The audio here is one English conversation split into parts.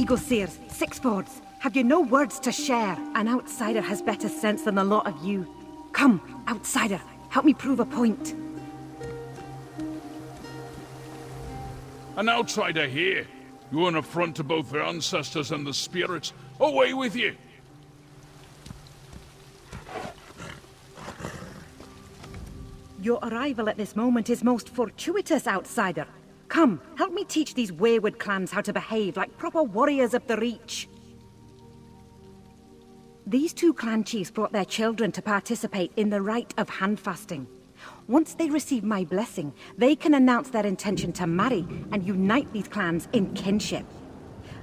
Eagleseers, Six-Fords, have you no words to share? An outsider has better sense than the lot of you. Come, outsider, help me prove a point. An outsider here? You an affront to both the ancestors and the spirits. Away with you! Your arrival at this moment is most fortuitous, outsider. Come, help me teach these wayward clans how to behave like proper warriors of the Reach. These two clan chiefs brought their children to participate in the rite of handfasting. Once they receive my blessing, they can announce their intention to marry and unite these clans in kinship.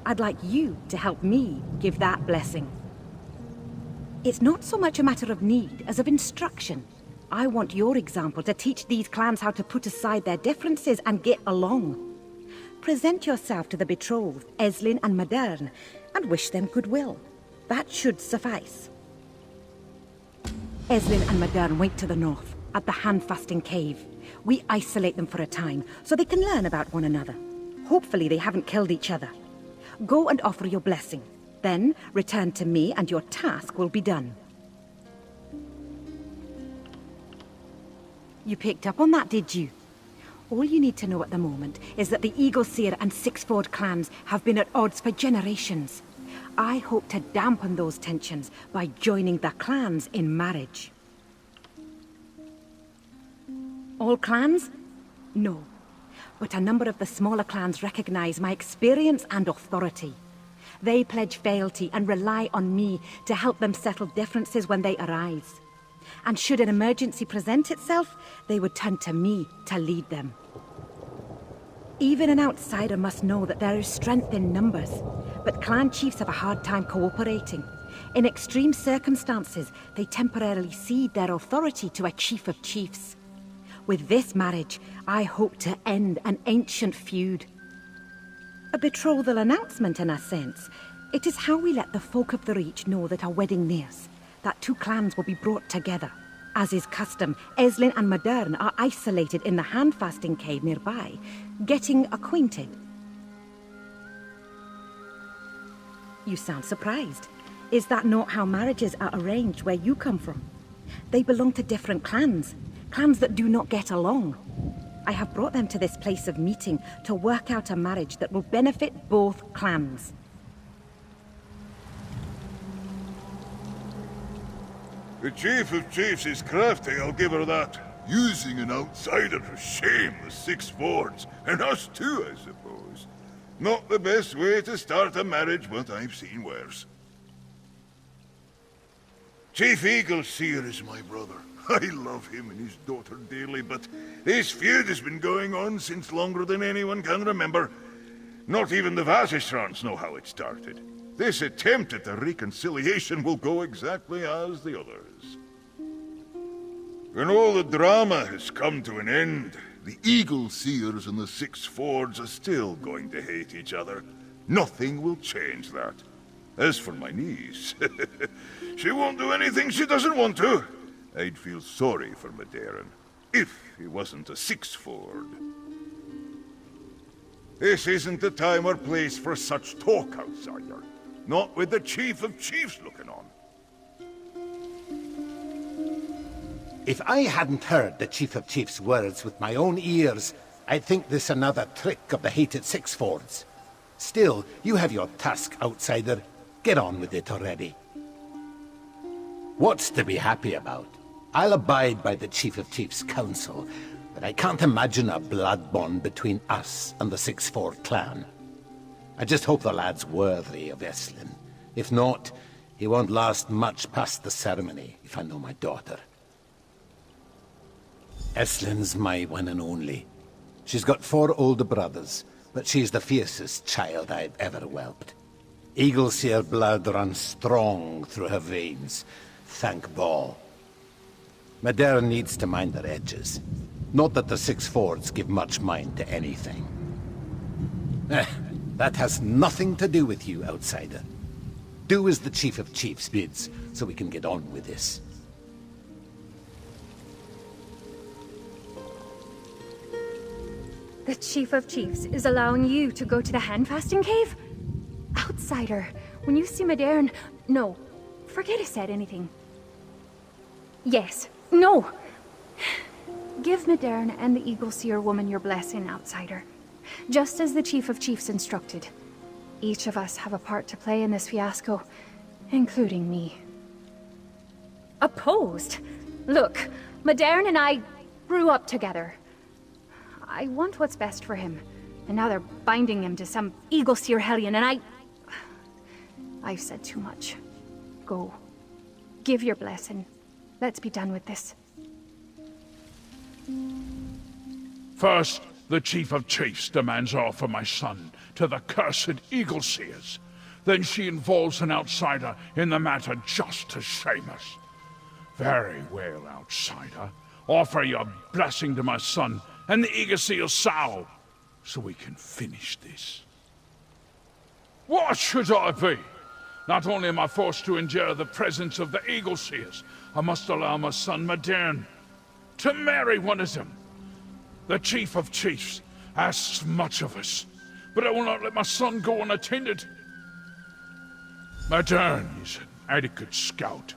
I'd like you to help me give that blessing. It's not so much a matter of need as of instruction. I want your example to teach these clans how to put aside their differences and get along. Present yourself to the betrothed, Eslyn and Madearn, and wish them goodwill. That should suffice. Eslyn and Madearn wait to the north, at the handfasting cave. We isolate them for a time, so they can learn about one another. Hopefully they haven't killed each other. Go and offer your blessing. Then, return to me and your task will be done. You picked up on that, did you? All you need to know at the moment is that the Eagleseer and Six-Ford clans have been at odds for generations. I hope to dampen those tensions by joining the clans in marriage. All clans? No. But a number of the smaller clans recognize my experience and authority. They pledge fealty and rely on me to help them settle differences when they arise. And should an emergency present itself, they would turn to me to lead them. Even an outsider must know that there is strength in numbers, but clan chiefs have a hard time cooperating. In extreme circumstances, they temporarily cede their authority to a chief of chiefs. With this marriage, I hope to end an ancient feud. A betrothal announcement, in a sense. It is how we let the folk of the Reach know that our wedding nears, that two clans will be brought together. As is custom, Eslyn and Madearn are isolated in the handfasting cave nearby, getting acquainted. You sound surprised. Is that not how marriages are arranged where you come from? They belong to different clans, clans that do not get along. I have brought them to this place of meeting to work out a marriage that will benefit both clans. The Chief of Chiefs is crafty, I'll give her that. Using an outsider to shame the Six-Fords, and us too, I suppose. Not the best way to start a marriage, but I've seen worse. Chief Eagleseer is my brother. I love him and his daughter dearly, but this feud has been going on since longer than anyone can remember. Not even the Vows know how it started. This attempt at a reconciliation will go exactly as the others. When all the drama has come to an end, the Eagleseers and the Six-Fords are still going to hate each other. Nothing will change that. As for my niece, she won't do anything she doesn't want to. I'd feel sorry for Madearn, if he wasn't a Six-Ford. This isn't the time or place for such talk, outsider. Not with the Chief of Chiefs looking on. If I hadn't heard the Chief of Chiefs' words with my own ears, I'd think this another trick of the hated Six-Fords. Still, you have your task, outsider. Get on with it already. What's to be happy about? I'll abide by the Chief of Chiefs' counsel, but I can't imagine a blood bond between us and the Six-Ford clan. I just hope the lad's worthy of Eslyn. If not, he won't last much past the ceremony, if I know my daughter. Eslyn's my one and only. She's got 4 older brothers, but she's the fiercest child I've ever whelped. Eagleseer blood runs strong through her veins, thank Baal. Madearn needs to mind her edges. Not that the Six-Fords give much mind to anything. That has nothing to do with you, outsider. Do as the Chief of Chiefs bids, so we can get on with this. The Chief of Chiefs is allowing you to go to the handfasting cave? Outsider, when you see Madearn... No, forget I said anything. Yes, no! Give Madearn and the Eagleseer woman your blessing, Outsider. Just as the Chief of Chiefs instructed. Each of us have a part to play in this fiasco, including me. Opposed? Look, Madearn and I grew up together. I want what's best for him, and now they're binding him to some Eagleseer hellion, and I've said too much. Go. Give your blessing. Let's be done with this. First, the Chief of Chiefs demands off for my son to the cursed Eagleseers. Then she involves an outsider in the matter just to shame us. Very well, outsider. Offer your blessing to my son and the Eagleseer sow, so we can finish this. What should I be? Not only am I forced to endure the presence of the Eagleseers, I must allow my son Madearn to marry one of them. The Chief of Chiefs asks much of us, but I will not let my son go unattended. Madearn is an adequate scout,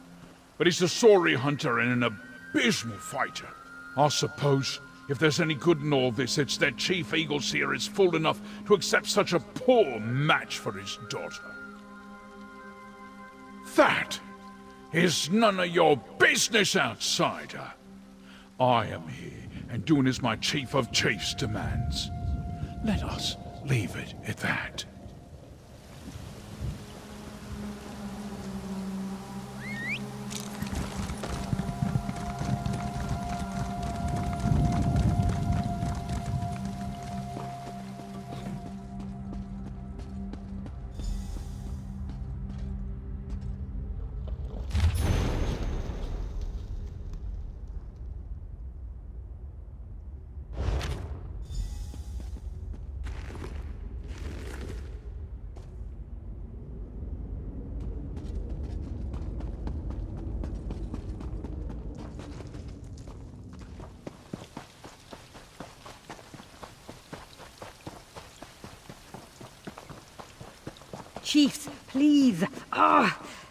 but he's a sorry hunter and an abysmal fighter. I suppose if there's any good in all this, it's that Chief Eagleseer is fool enough to accept such a poor match for his daughter. That is none of your business, outsider. I am here and doing as my Chief of Chiefs demands. Let us leave it at that. Chiefs, please.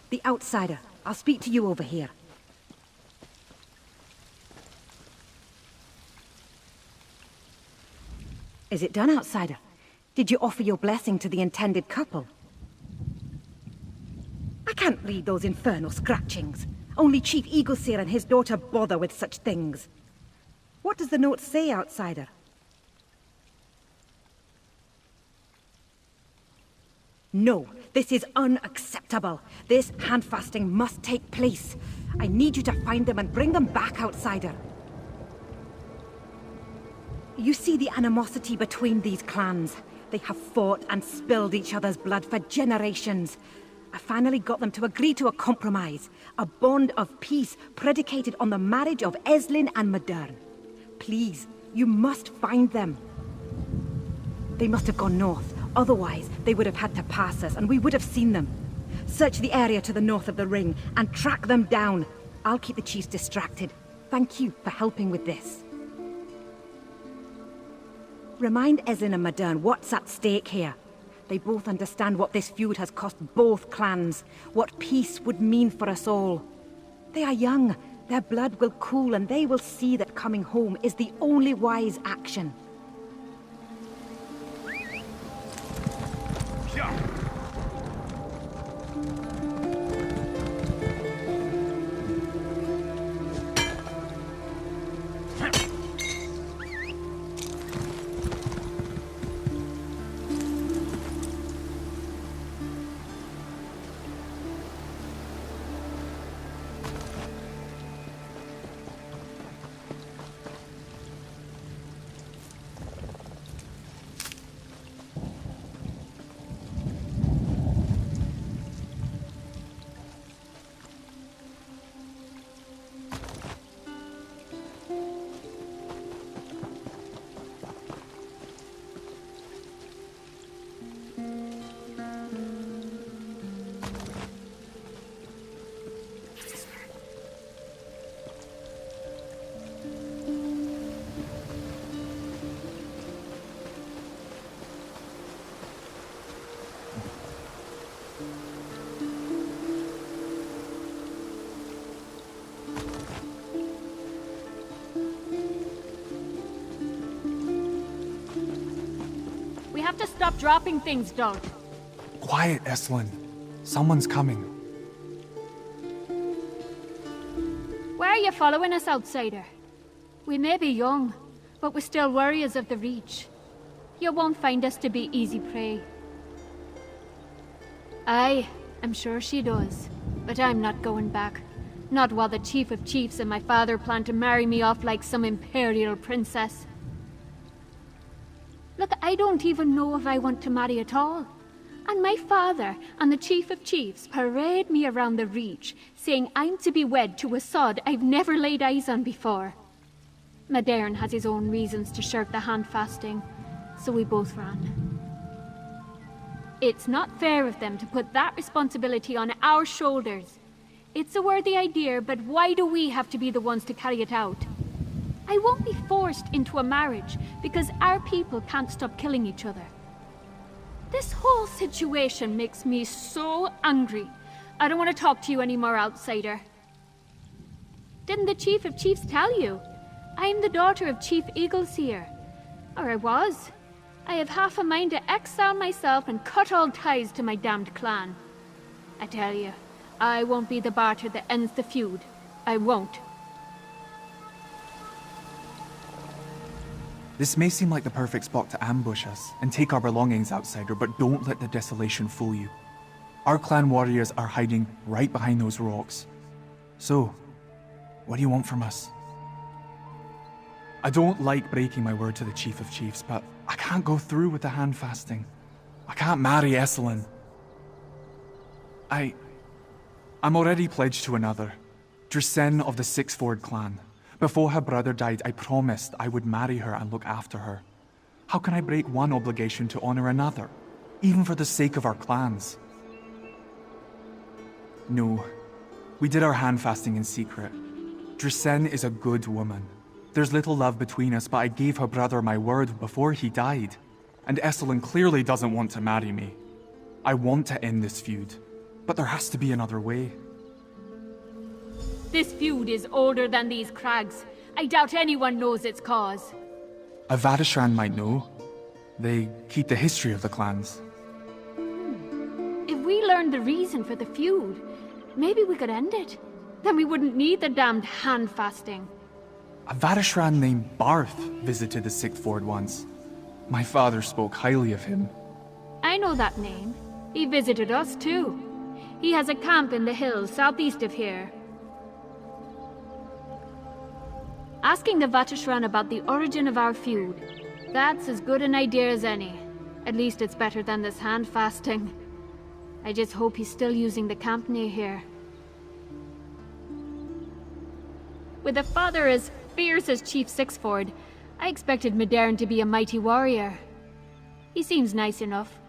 The outsider. I'll speak to you over here. Is it done, outsider? Did you offer your blessing to the intended couple? I can't read those infernal scratchings. Only Chief Eagleseer and his daughter bother with such things. What does the note say, outsider? No, this is unacceptable. This handfasting must take place. I need you to find them and bring them back, outsider. You see the animosity between these clans. They have fought and spilled each other's blood for generations. I finally got them to agree to a compromise. A bond of peace predicated on the marriage of Eslyn and Madearn. Please, you must find them. They must have gone north. Otherwise, they would have had to pass us, and we would have seen them. Search the area to the north of the ring, and track them down. I'll keep the chiefs distracted. Thank you for helping with this. Remind Eslyn and Madearn what's at stake here. They both understand what this feud has cost both clans, what peace would mean for us all. They are young, their blood will cool, and they will see that coming home is the only wise action. have to stop dropping things, Dalt. Quiet, Eslyn. Someone's coming. Why are you following us, outsider? We may be young, but we're still warriors of the Reach. You won't find us to be easy prey. Aye, I'm sure she does. But I'm not going back. Not while the Chief of Chiefs and my father plan to marry me off like some imperial princess. Look, I don't even know if I want to marry at all. And my father and the Chief of Chiefs parade me around the Reach, saying I'm to be wed to a sod I've never laid eyes on before. Madearn has his own reasons to shirk the handfasting, so we both ran. It's not fair of them to put that responsibility on our shoulders. It's a worthy idea, but why do we have to be the ones to carry it out? I won't be forced into a marriage because our people can't stop killing each other. This whole situation makes me so angry. I don't want to talk to you anymore, outsider. Didn't the Chief of Chiefs tell you? I'm the daughter of Chief Eagleseer. Or I was. I have half a mind to exile myself and cut all ties to my damned clan. I tell you, I won't be the barter that ends the feud. I won't. This may seem like the perfect spot to ambush us and take our belongings, outsider, but don't let the desolation fool you. Our clan warriors are hiding right behind those rocks. So, what do you want from us? I don't like breaking my word to the Chief of Chiefs, but I can't go through with the handfasting. I can't marry Eslyn. I'm already pledged to another, Drisenne of the Six-Ford clan. Before her brother died, I promised I would marry her and look after her. How can I break one obligation to honor another, even for the sake of our clans? No, we did our handfasting in secret. Drisenne is a good woman. There's little love between us, but I gave her brother my word before he died. And Eslyn clearly doesn't want to marry me. I want to end this feud, but there has to be another way. This feud is older than these crags. I doubt anyone knows its cause. A Vadishran might know. They keep the history of the clans. If we learned the reason for the feud, maybe we could end it. Then we wouldn't need the damned handfasting. A Vadishran named Barth visited the Six-Ford once. My father spoke highly of him. I know that name. He visited us too. He has a camp in the hills southeast of here. Asking the Vatishran about the origin of our feud. That's as good an idea as any. At least it's better than this handfasting. I just hope he's still using the camp near here. With a father as fierce as Chief Six-Ford, I expected Madearn to be a mighty warrior. He seems nice enough,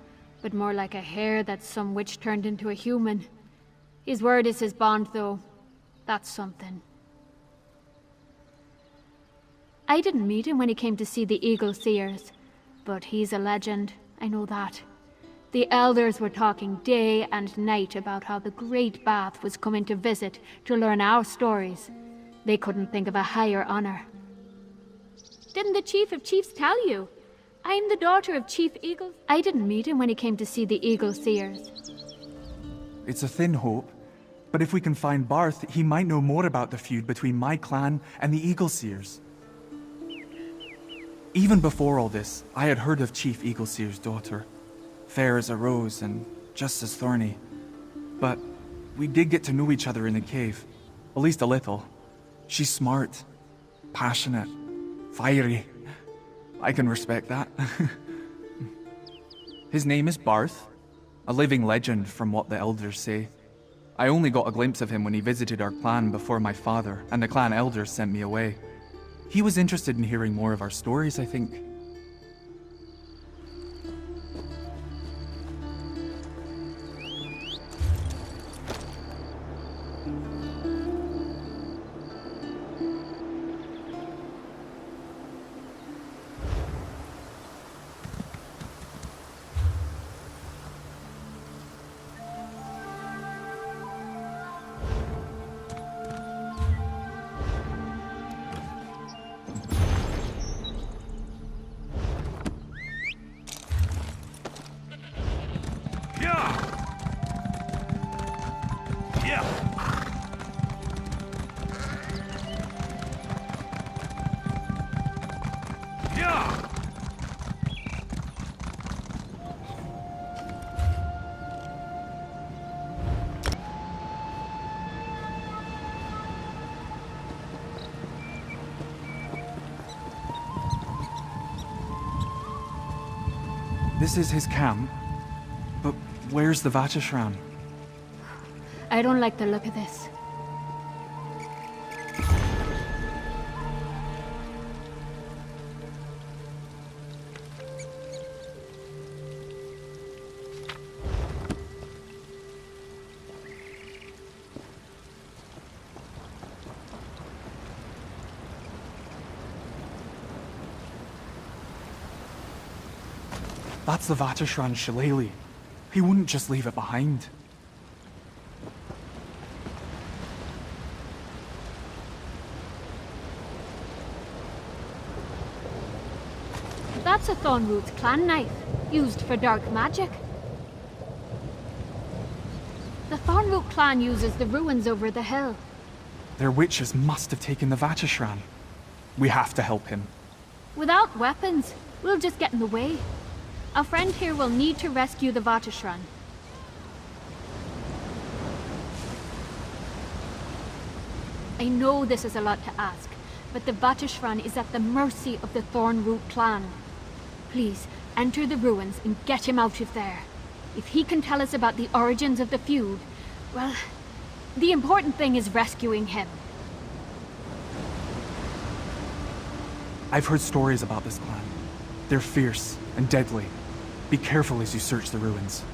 but more like a hare that some witch turned into a human. His word is his bond, though. That's something. I didn't meet him when he came to see the Eagleseers, but he's a legend, I know that. The elders were talking day and night about how the Great Bath was coming to visit to learn our stories. They couldn't think of a higher honor. Didn't the Chief of Chiefs tell you? I'm the daughter of Chief Eagle. I didn't meet him when he came to see the Eagleseers. It's a thin hope, but if we can find Barth, he might know more about the feud between my clan and the Eagleseers. Even before all this, I had heard of Chief Eagleseer's daughter. Fair as a rose and just as thorny. But we did get to know each other in the cave. At least a little. She's smart, passionate, fiery. I can respect that. His name is Barth, a living legend from what the elders say. I only got a glimpse of him when he visited our clan before my father and the clan elders sent me away. He was interested in hearing more of our stories, I think. This is his camp, but where's the Vateshran? I don't like the look of this. That's the Vateshran's shillelagh. He wouldn't just leave it behind. That's a Thornroot clan knife, used for dark magic. The Thornroot clan uses the ruins over the hill. Their witches must have taken the Vateshran. We have to help him. Without weapons, we'll just get in the way. A friend here will need to rescue the Vateshran. I know this is a lot to ask, but the Vateshran is at the mercy of the Thornroot clan. Please, enter the ruins and get him out of there. If he can tell us about the origins of the feud, well, the important thing is rescuing him. I've heard stories about this clan. They're fierce and deadly. Be careful as you search the ruins.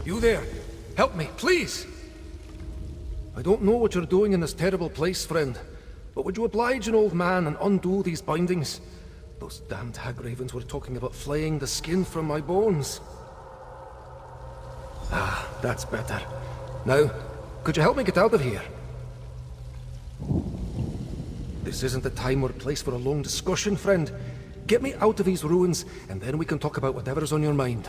You there! Help me, please! I don't know what you're doing in this terrible place, friend, but would you oblige an old man and undo these bindings? Those damned hag-ravens were talking about flaying the skin from my bones. Ah, that's better. Now, could you help me get out of here? This isn't the time or place for a long discussion, friend. Get me out of these ruins, and then we can talk about whatever's on your mind.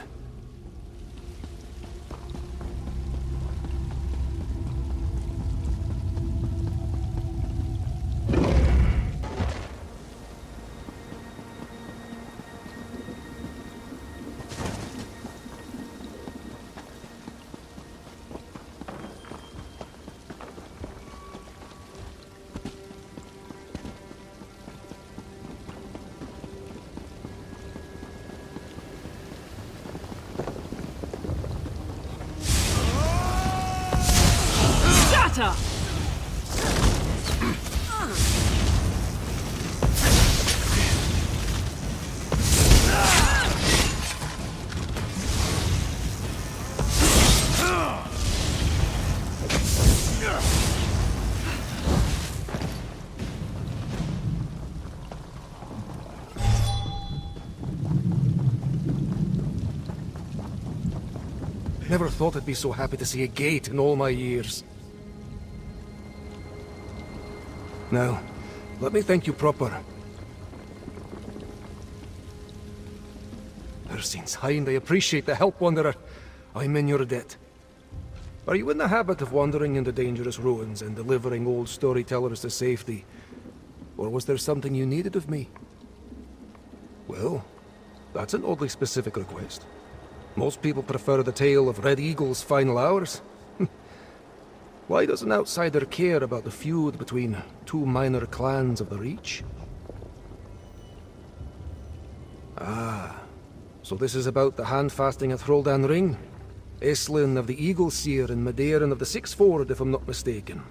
Never thought I'd be so happy to see a gate in all my years. Now, let me thank you proper. Seems hind, I appreciate the help, Wanderer. I'm in your debt. Are you in the habit of wandering into dangerous ruins and delivering old storytellers to safety? Or was there something you needed of me? Well, that's an oddly specific request. Most people prefer the tale of Red Eagle's final hours. Why does an outsider care about the feud between two minor clans of the Reach? Ah, so this is about the handfasting at Throldan Ring? Eslyn of the Eagleseer and Madearn of the Six-Fords, if I'm not mistaken.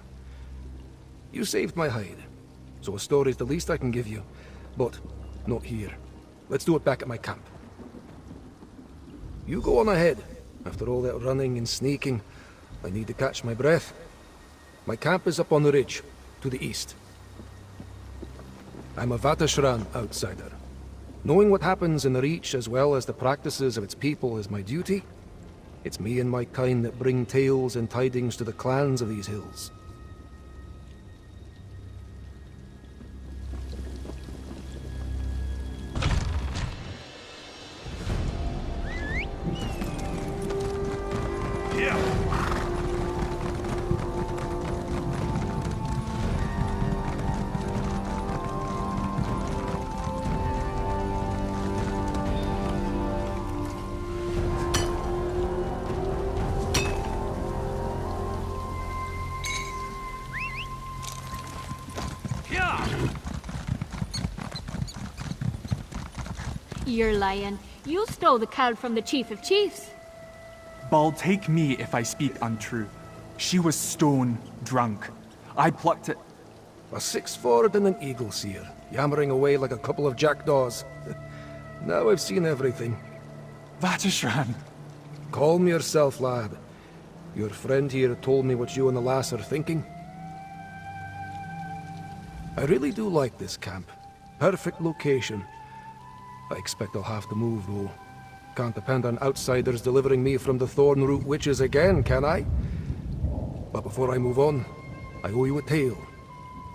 You saved my hide, so a story's the least I can give you. But not here. Let's do it back at my camp. You go on ahead. After all that running and sneaking, I need to catch my breath. My camp is up on the ridge, to the east. I'm a Vatashran outsider. Knowing what happens in the Reach as well as the practices of its people is my duty. It's me and my kind that bring tales and tidings to the clans of these hills. You're lying. You stole the cow from the Chief of Chiefs. Bald, take me if I speak untrue. She was stone drunk. I plucked it. A Six-Ford and an Eagleseer, yammering away like a couple of jackdaws. Now I've seen everything. Vatashran. Calm yourself, lad. Your friend here told me what you and the lass are thinking. I really do like this camp. Perfect location. I expect I'll have to move, though. Can't depend on outsiders delivering me from the Thornroot Witches again, can I? But before I move on, I owe you a tale.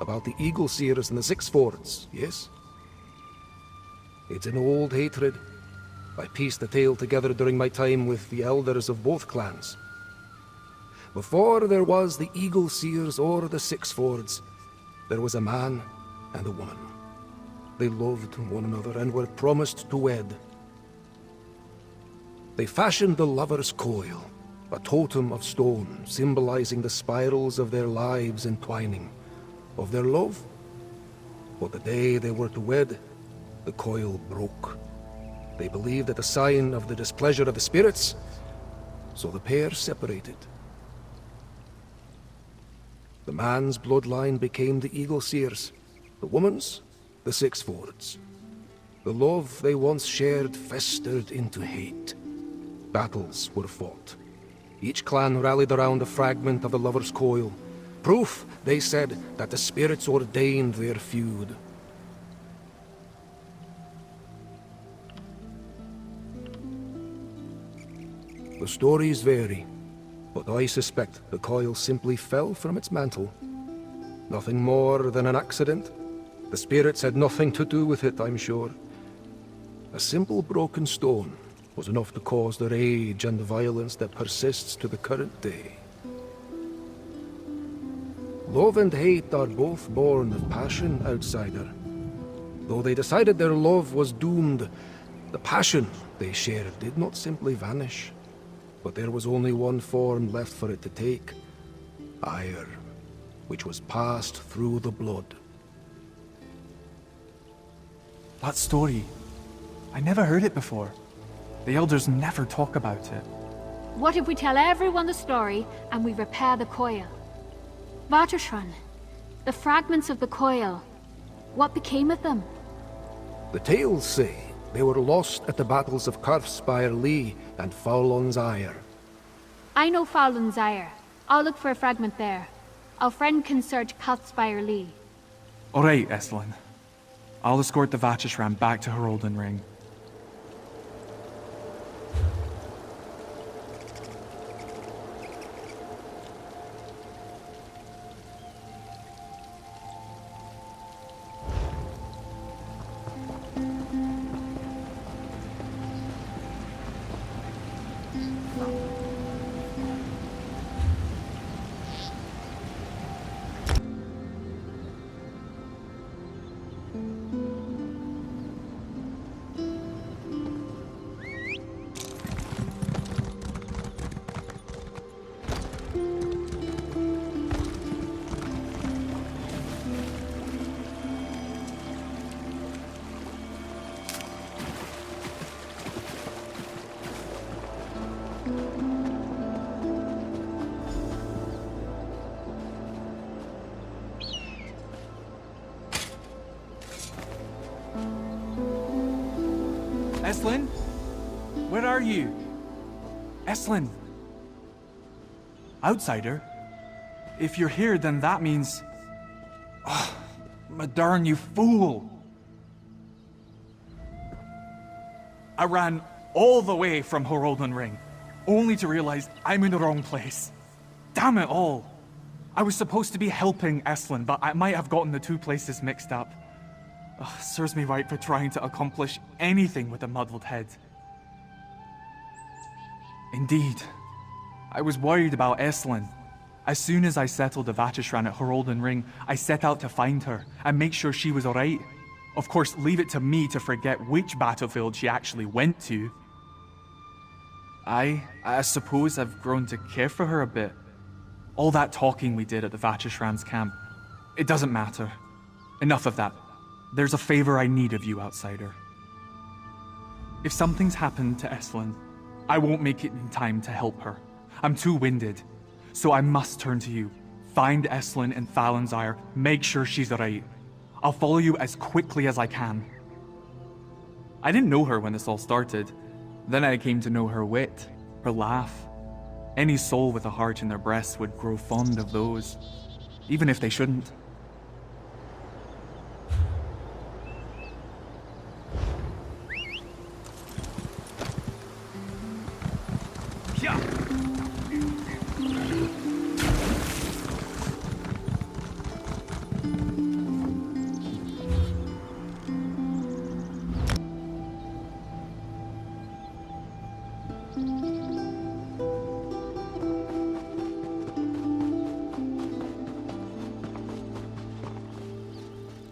About the Eagleseers and the Six-Fords, yes? It's an old hatred. I pieced the tale together during my time with the elders of both clans. Before there was the Eagleseers or the Six-Fords, there was a man and a woman. They loved one another and were promised to wed. They fashioned the lover's coil, a totem of stone symbolizing the spirals of their lives entwining, of their love. But the day they were to wed, the coil broke. They believed it a sign of the displeasure of the spirits, so the pair separated. The man's bloodline became the Eagleseers, the woman's the Six-Fords. The love they once shared festered into hate. Battles were fought. Each clan rallied around a fragment of the lover's coil. Proof, they said, that the spirits ordained their feud. The stories vary, but I suspect the coil simply fell from its mantle. Nothing more than an accident. The spirits had nothing to do with it, I'm sure. A simple broken stone was enough to cause the rage and violence that persists to the current day. Love and hate are both born of passion, outsider. Though they decided their love was doomed, the passion they shared did not simply vanish. But there was only one form left for it to take. Ire, which was passed through the blood. That story, I never heard it before. The elders never talk about it. What if we tell everyone the story and we repair the coil? Vatashran, the fragments of the coil, what became of them? The tales say they were lost at the battles of Carthspire Lee and Fowlon's Ire. I know Fowlon's Ire. I'll look for a fragment there. Our friend can search Carthspire Lee. All right, Eslyn. I'll escort the Vatashran back to Herolden Ring. Eslyn? Where are you? Eslyn? Outsider? If you're here, then that means... Oh, Madearn, you fool! I ran all the way from Eslyn Ring, only to realize I'm in the wrong place. Damn it all! I was supposed to be helping Eslyn, but I might have gotten the two places mixed up. Serves me right for trying to accomplish anything with a muddled head. Indeed. I was worried about Eslyn. As soon as I settled the Vatishran at Eslyn Ring, I set out to find her and make sure she was alright. Of course, leave it to me to forget which battlefield she actually went to. I suppose I've grown to care for her a bit. All that talking we did at the Vatishran's camp, it doesn't matter. Enough of that. There's a favor I need of you, outsider. If something's happened to Eslyn, I won't make it in time to help her. I'm too winded, so I must turn to you. Find Eslyn in Thalenzyre, make sure she's alright. I'll follow you as quickly as I can. I didn't know her when this all started. Then I came to know her wit, her laugh. Any soul with a heart in their breast would grow fond of those, even if they shouldn't.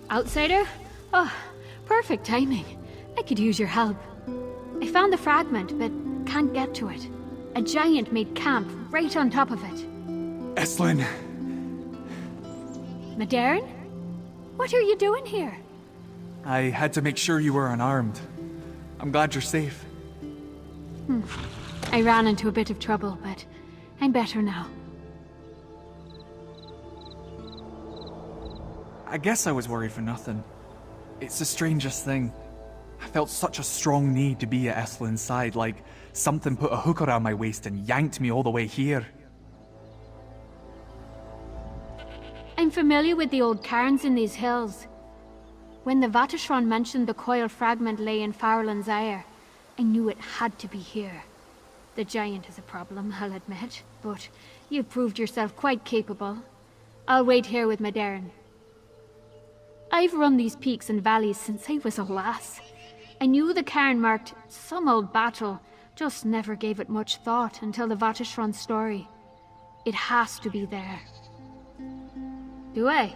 Outsider? Oh, perfect timing. I could use your help. I found the fragment, but can't get to it. A giant made camp right on top of it. Eslyn! Madearn? What are you doing here? I had to make sure you were unarmed. I'm glad you're safe. I ran into a bit of trouble, but I'm better now. I guess I was worried for nothing. It's the strangest thing. I felt such a strong need to be at Eslyn's side, like something put a hook around my waist and yanked me all the way here. I'm familiar with the old cairns in these hills. When the Vatishran mentioned the coil fragment lay in Thalenzyre, I knew it had to be here. The giant is a problem, I'll admit, but you've proved yourself quite capable. I'll wait here with Madearn. I've run these peaks and valleys since I was a lass. I knew the cairn marked some old battle, just never gave it much thought until the Vatishran story. It has to be there. Do I?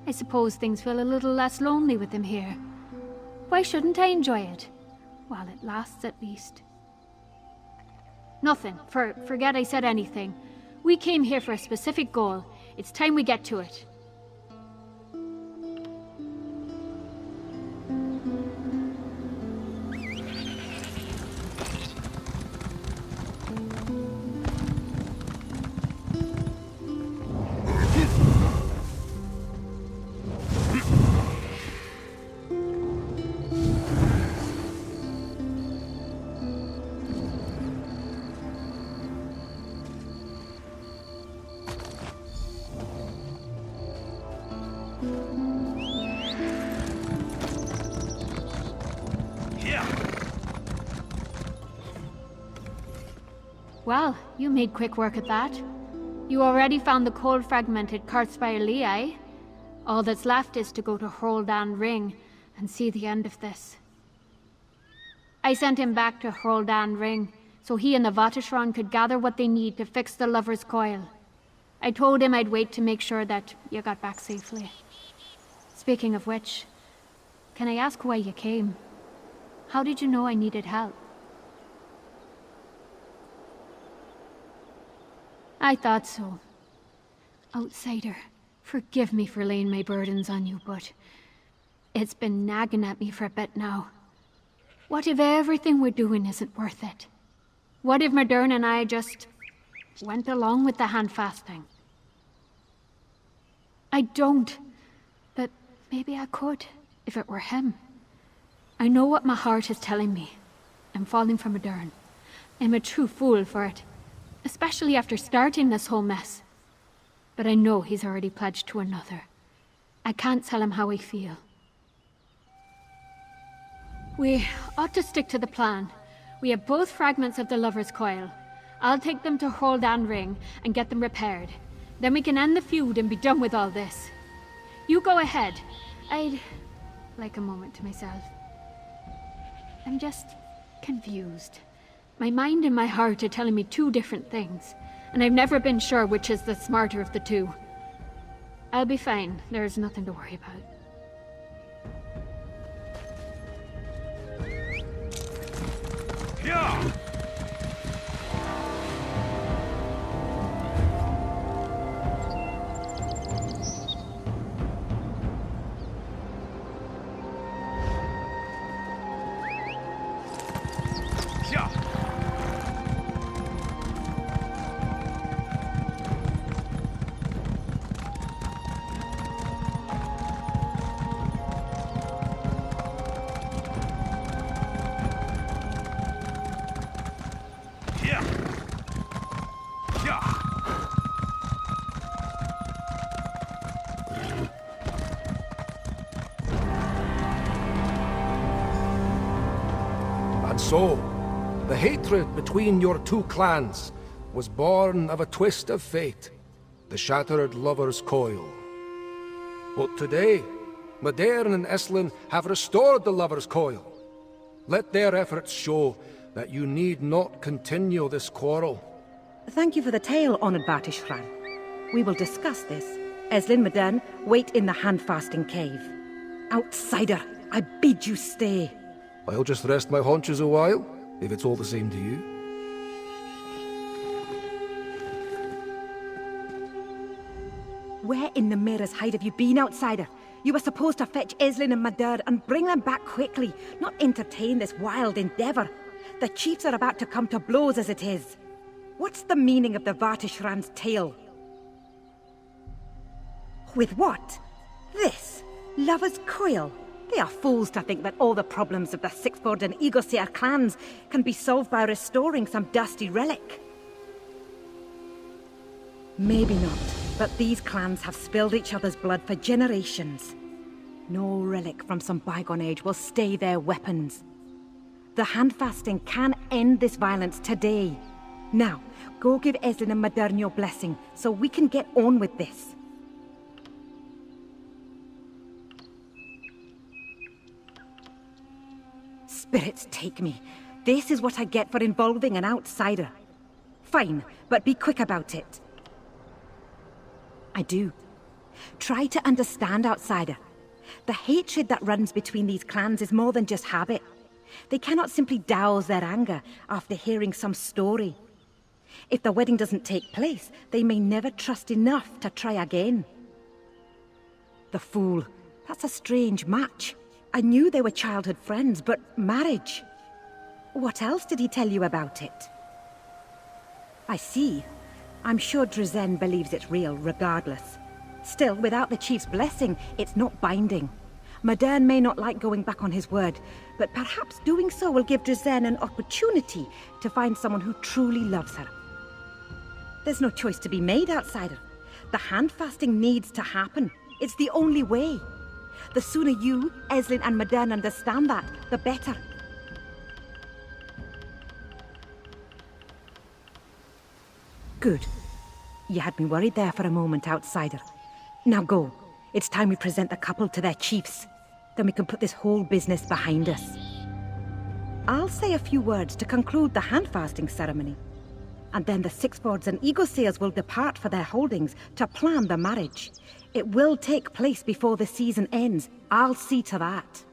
I suppose things feel a little less lonely with him here. Why shouldn't I enjoy it? While it lasts, at least. Nothing. Forget I said anything. We came here for a specific goal. It's time we get to it. Well, you made quick work at that. You already found the cold fragment at Carthspire Lee, eh? All that's left is to go to Eslyn Ring and see the end of this. I sent him back to Eslyn Ring so he and the Vatishran could gather what they need to fix the Lover's Coil. I told him I'd wait to make sure that you got back safely. Speaking of which, can I ask why you came? How did you know I needed help? I thought so. Outsider, forgive me for laying my burdens on you, but it's been nagging at me for a bit now. What if everything we're doing isn't worth it? What if Madearn and I just went along with the handfasting? I don't, but maybe I could, if it were him. I know what my heart is telling me. I'm falling for Madearn. I'm a true fool for it, especially after starting this whole mess. But I know he's already pledged to another. I can't tell him how I feel. We ought to stick to the plan. We have both fragments of the Lover's Coil. I'll take them to Roldan Ring and get them repaired. Then we can end the feud and be done with all this. You go ahead. I'd like a moment to myself. I'm just confused. My mind and my heart are telling me two different things, and I've never been sure which is the smarter of the two. I'll be fine. There's nothing to worry about. Yeah! So, the hatred between your two clans was born of a twist of fate, the shattered Lover's Coil. But today, Madearn and Eslyn have restored the Lover's Coil. Let their efforts show that you need not continue this quarrel. Thank you for the tale, Honoured Vatishran. We will discuss this. Eslyn, Madearn, wait in the handfasting cave. Outsider, I bid you stay. I'll just rest my haunches a while, if it's all the same to you. Where in the Mirror's Hide have you been, outsider? You were supposed to fetch Eslyn and Madearn and bring them back quickly, not entertain this wild endeavour. The chiefs are about to come to blows as it is. What's the meaning of the Vatishran's tale? With what? This? Lover's Coil? They are fools to think that all the problems of the Six-Fords and Eagleseers clans can be solved by restoring some dusty relic. Maybe not, but these clans have spilled each other's blood for generations. No relic from some bygone age will stay their weapons. The handfasting can end this violence today. Now, go give Eslyn and Madearn your blessing, so we can get on with this. Spirits take me. This is what I get for involving an outsider. Fine, but be quick about it. I do. Try to understand, outsider. The hatred that runs between these clans is more than just habit. They cannot simply douse their anger after hearing some story. If the wedding doesn't take place, they may never trust enough to try again. The fool. That's a strange match. I knew they were childhood friends, but marriage? What else did he tell you about it? I see. I'm sure Drizen believes it's real, regardless. Still, without the chief's blessing, it's not binding. Madearn may not like going back on his word, but perhaps doing so will give Drizen an opportunity to find someone who truly loves her. There's no choice to be made, outsider. The handfasting needs to happen. It's the only way. The sooner you, Eslyn and Madearn understand that, the better. Good. You had me worried there for a moment, outsider. Now go. It's time we present the couple to their chiefs. Then we can put this whole business behind us. I'll say a few words to conclude the handfasting ceremony. And then the Six-Fords and Eagleseers will depart for their holdings to plan the marriage. It will take place before the season ends. I'll see to that.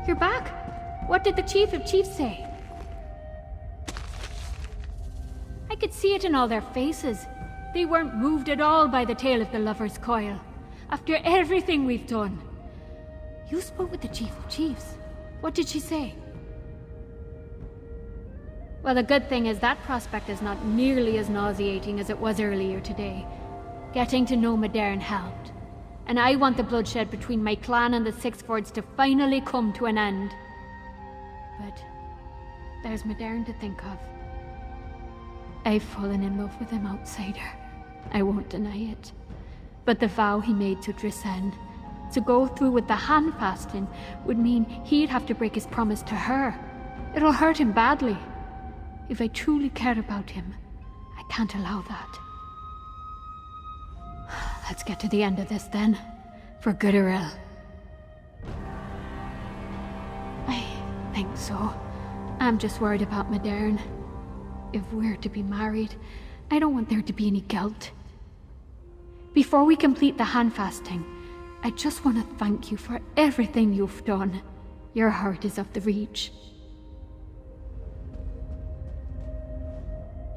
You're back? What did the Chief of Chiefs say? I could see it in all their faces. They weren't moved at all by the tale of the Lover's Coil. After everything we've done. You spoke with the Chief of Chiefs. What did she say? Well, the good thing is that prospect is not nearly as nauseating as it was earlier today. Getting to know Madearn helped. And I want the bloodshed between my clan and the Six-Fords to finally come to an end. But there's Madearn to think of. I've fallen in love with him, outsider. I won't deny it. But the vow he made to Drisenne, to go through with the handfasting, would mean he'd have to break his promise to her. It'll hurt him badly. If I truly care about him, I can't allow that. Let's get to the end of this then, for good or ill. I think so. I'm just worried about Madearn. If we're to be married, I don't want there to be any guilt. Before we complete the handfasting, I just want to thank you for everything you've done. Your heart is of the Reach.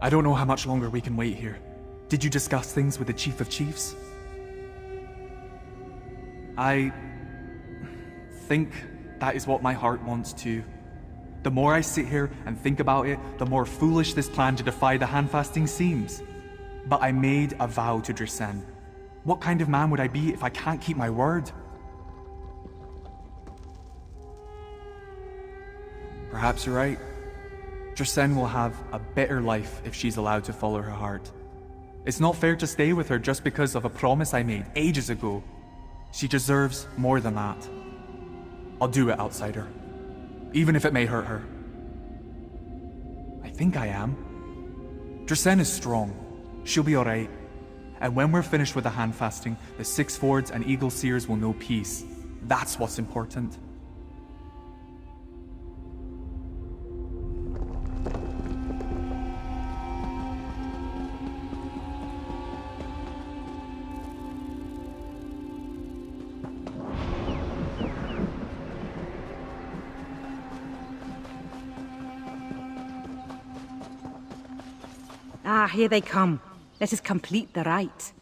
I don't know how much longer we can wait here. Did you discuss things with the Chief of Chiefs? I think that is what my heart wants too. The more I sit here and think about it, the more foolish this plan to defy the handfasting seems. But I made a vow to Drisenne. What kind of man would I be if I can't keep my word? Perhaps you're right. Drisenne will have a better life if she's allowed to follow her heart. It's not fair to stay with her just because of a promise I made ages ago. She deserves more than that. I'll do it, outsider. Even if it may hurt her. I think I am. Drisenne is strong. She'll be alright. And when we're finished with the handfasting, the Six-Fords and Eagleseers will know peace. That's what's important. Ah, here they come. Let us complete the rite.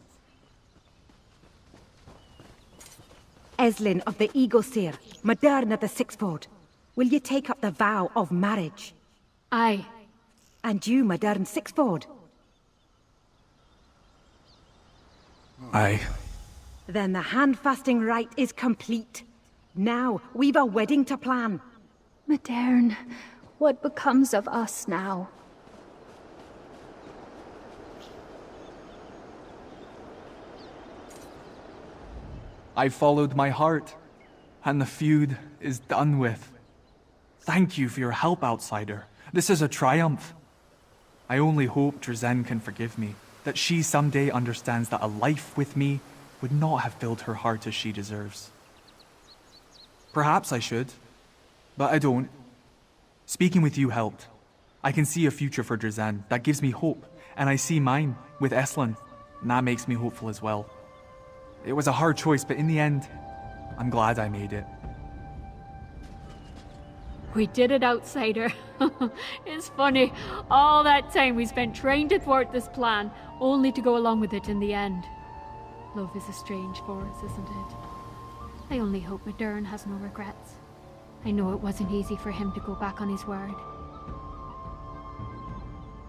Eslyn of the Eagleseer, Madearn of the Six-Ford, will you take up the vow of marriage? Aye. And you, Madearn Six-Ford? Aye. Then the handfasting rite is complete. Now, we've a wedding to plan. Madearn, what becomes of us now? I followed my heart, and the feud is done with. Thank you for your help, outsider. This is a triumph. I only hope Drisenne can forgive me, that she someday understands that a life with me would not have filled her heart as she deserves. Perhaps I should, but I don't. Speaking with you helped. I can see a future for Drisenne that gives me hope, and I see mine with Eslyn, and that makes me hopeful as well. It was a hard choice, but in the end, I'm glad I made it. We did it, outsider. It's funny. All that time we spent trying to thwart this plan, only to go along with it in the end. Love is a strange force, isn't it? I only hope Madearn has no regrets. I know it wasn't easy for him to go back on his word.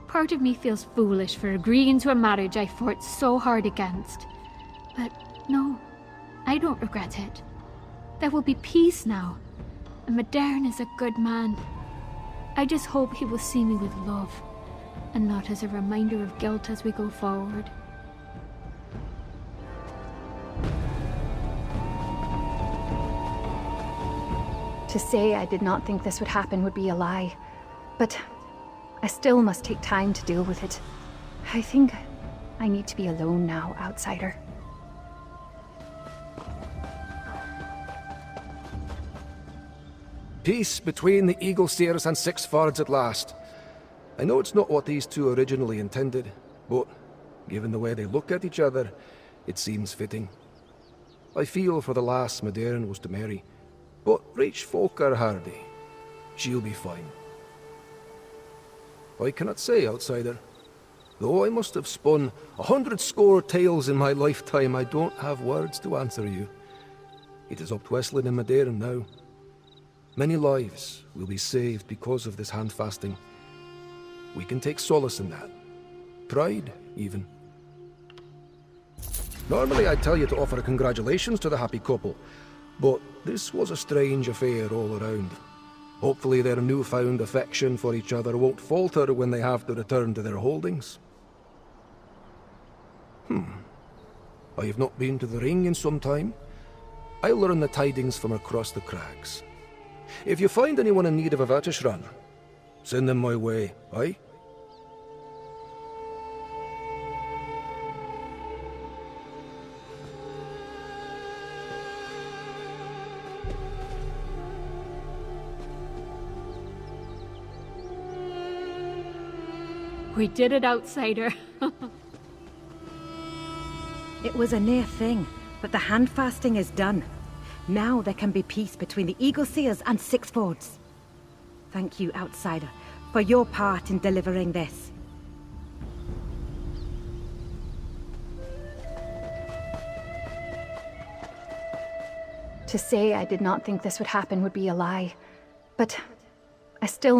Part of me feels foolish for agreeing to a marriage I fought so hard against. But no, I don't regret it. There will be peace now, and Madearn is a good man. I just hope he will see me with love, and not as a reminder of guilt as we go forward. To say I did not think this would happen would be a lie, but I still must take time to deal with it. I think I need to be alone now, outsider. Peace between the Eagleseers and Six-Fords at last. I know it's not what these two originally intended, but given the way they look at each other, it seems fitting. I feel for the lass Madearn was to marry, but rich folk are hardy. She'll be fine. I cannot say, outsider. Though I must have spun 100 score tales in my lifetime, I don't have words to answer you. It is up to Eslyn and Madearn now. Many lives will be saved because of this handfasting. We can take solace in that. Pride, even. Normally I'd tell you to offer congratulations to the happy couple, but this was a strange affair all around. Hopefully their newfound affection for each other won't falter when they have to return to their holdings. I have not been to the ring in some time. I'll learn the tidings from across the crags. If you find anyone in need of a Virtus run, send them my way, aye? We did it, outsider. It was a near thing, but the handfasting is done. Now there can be peace between the Eagleseers and Six-Fords. Thank you, outsider, for your part in delivering this. To say I did not think this would happen would be a lie, but I still